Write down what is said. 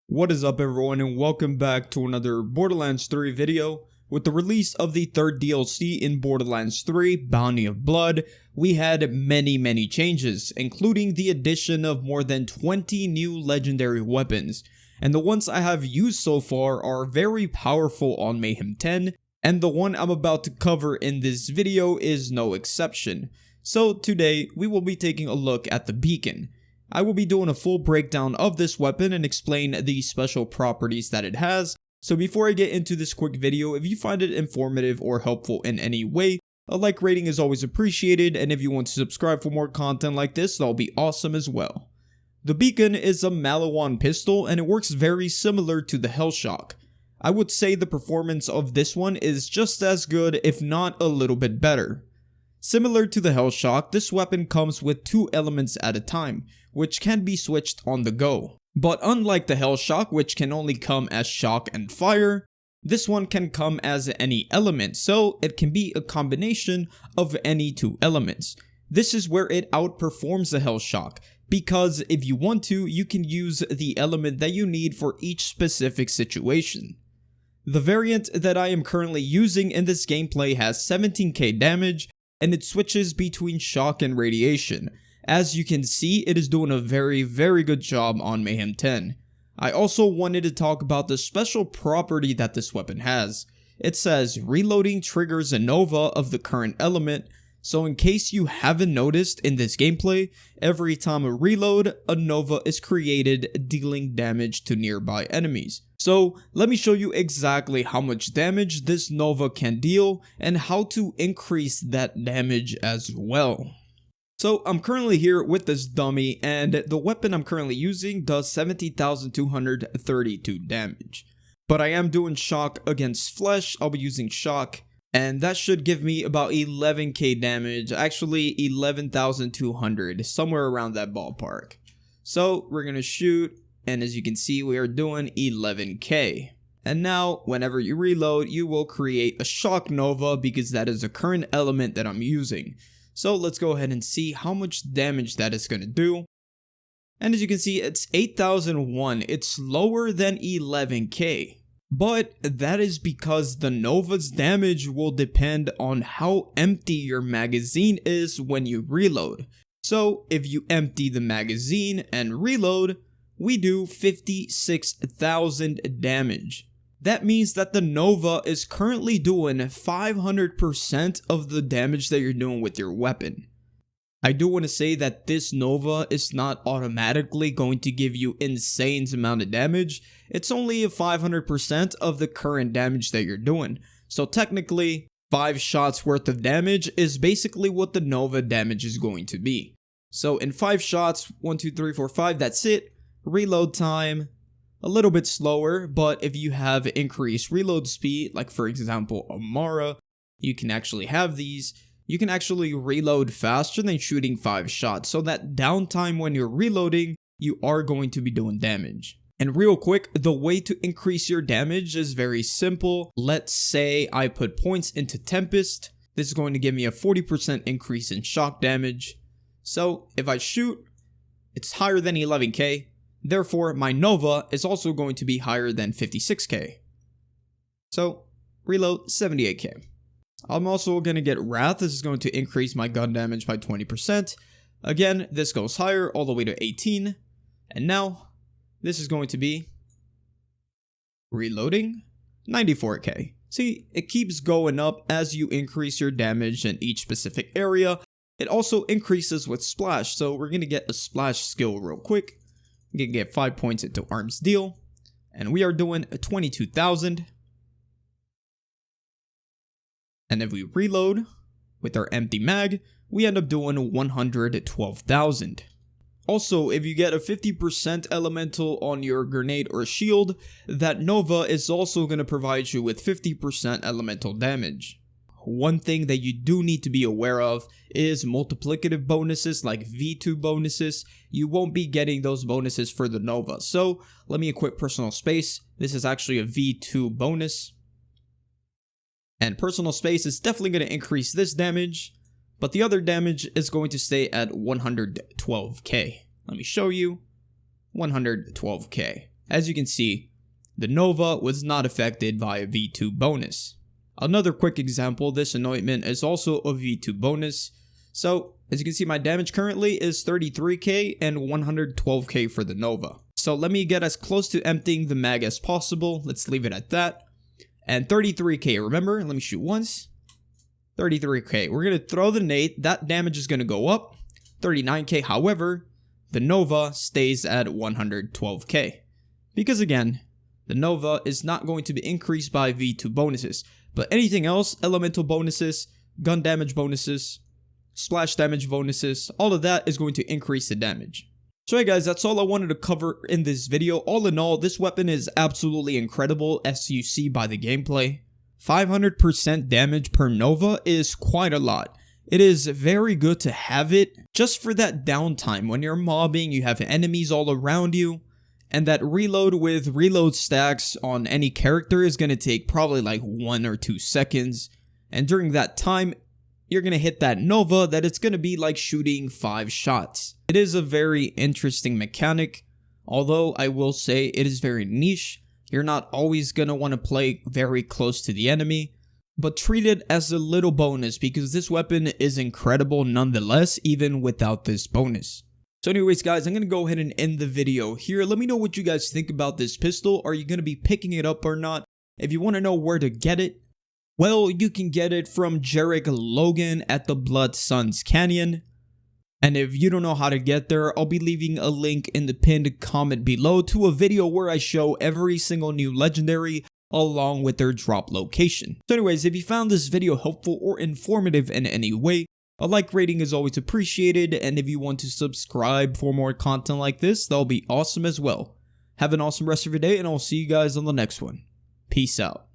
What is up everyone, and welcome back to another Borderlands 3 video. With the release of the third DLC in Borderlands 3, Bounty of Blood, we had many changes, including the addition of more than 20 new legendary weapons. And the ones I have used so far are very powerful on Mayhem 10, and the one I'm about to cover in this video is no exception. So today, we will be taking a look at the Beacon. I will be doing a full breakdown of this weapon and explain the special properties that it has. So before I get into this quick video, if you find it informative or helpful in any way, a like rating is always appreciated, and if you want to subscribe for more content like this, that'll be awesome as well. The Beacon is a Malawan pistol and it works very similar to the Hellshock. I would say the performance of this one is just as good, if not a little bit better. Similar to the Hellshock, this weapon comes with 2 elements at a time, which can be switched on the go. But unlike the Hellshock, which can only come as shock and fire, this one can come as any element, so it can be a combination of any 2 elements. This is where it outperforms the Hellshock, because if you want to, you can use the element that you need for each specific situation. The variant that I am currently using in this gameplay has 17k damage, and it switches between shock and radiation. As you can see, it is doing a very good job on Mayhem 10. I also wanted to talk about the special property that this weapon has. It says reloading triggers a nova of the current element, so in case you haven't noticed in this gameplay, every time a reload, a nova is created, dealing damage to nearby enemies. So let me show you exactly how much damage this nova can deal and how to increase that damage as well. So I'm currently here with this dummy, and the weapon I'm currently using does 70,232 damage. But I am doing shock against flesh. I'll be using shock, and that should give me about 11k damage, actually 11,200, somewhere around that ballpark. So we're gonna shoot, and as you can see, we are doing 11k. And now, whenever you reload, you will create a shock nova because that is the current element that I'm using. So let's go ahead and see how much damage that is going to do. And as you can see, it's 8,001. It's lower than 11k. But that is because the nova's damage will depend on how empty your magazine is when you reload. So if you empty the magazine and reload, we do 56,000 damage. That means that the nova is currently doing 500% of the damage that you're doing with your weapon. I do want to say that this nova is not automatically going to give you insane amount of damage. It's only 500% of the current damage that you're doing. So technically, 5 shots worth of damage is basically what the nova damage is going to be. So in 5 shots, 1, 2, 3, 4, 5, that's it. Reload time, a little bit slower, but if you have increased reload speed, like for example Amara, you can actually have these. You can actually reload faster than shooting 5 shots, so that downtime when you're reloading, you are going to be doing damage. And real quick, the way to increase your damage is very simple. Let's say I put points into Tempest. This is going to give me a 40% increase in shock damage. So if I shoot, it's higher than 11k. Therefore, my nova is also going to be higher than 56k. So, reload 78k. I'm also going to get Wrath. This is going to increase my gun damage by 20%. Again, this goes higher all the way to 18. And now, this is going to be reloading 94k. See, it keeps going up as you increase your damage in each specific area. It also increases with Splash, so we're going to get a Splash skill real quick. You can get 5 points into Arms Deal, and we are doing 22,000. And if we reload with our empty mag, we end up doing 112,000. Also, if you get a 50% elemental on your grenade or shield, that nova is also going to provide you with 50% elemental damage. One thing that you do need to be aware of is multiplicative bonuses like V2 bonuses. You won't be getting those bonuses for the nova. So let me equip Personal Space. This is actually a V2 bonus. And Personal Space is definitely going to increase this damage, but the other damage is going to stay at 112k. Let me show you. 112k. as you can see, the Nova was not affected by a V2 bonus. Another quick example, this anointment is also a V2 bonus. So, as you can see, my damage currently is 33k and 112k for the Nova. So let me get as close to emptying the mag as possible. Let's leave it at that. And 33k, remember, let me shoot once. 33k, we're going to throw the nade, that damage is going to go up. 39k, however, the Nova stays at 112k. Because again, the Nova is not going to be increased by V2 bonuses. But anything else, elemental bonuses, gun damage bonuses, splash damage bonuses, all of that is going to increase the damage. So hey guys, that's all I wanted to cover in this video. All in all, this weapon is absolutely incredible as you see by the gameplay. 500% damage per Nova is quite a lot. It is very good to have it just for that downtime. When you're mobbing, you have enemies all around you. And that reload with reload stacks on any character is going to take probably like 1 or 2 seconds. And during that time, you're going to hit that Nova that it's going to be like shooting 5 shots. It is a very interesting mechanic, although I will say it is very niche. You're not always going to want to play very close to the enemy, but treat it as a little bonus because this weapon is incredible nonetheless, even without this bonus. So anyways guys, I'm going to go ahead and end the video here. Let me know what you guys think about this pistol. Are you going to be picking it up or not? If you want to know where to get it, well, you can get it from Jarek Logan at the Blood Suns Canyon. And if you don't know how to get there, I'll be leaving a link in the pinned comment below to a video where I show every single new legendary along with their drop location. So anyways, if you found this video helpful or informative in any way, a like rating is always appreciated, and if you want to subscribe for more content like this, that'll be awesome as well. Have an awesome rest of your day, and I'll see you guys on the next one. Peace out.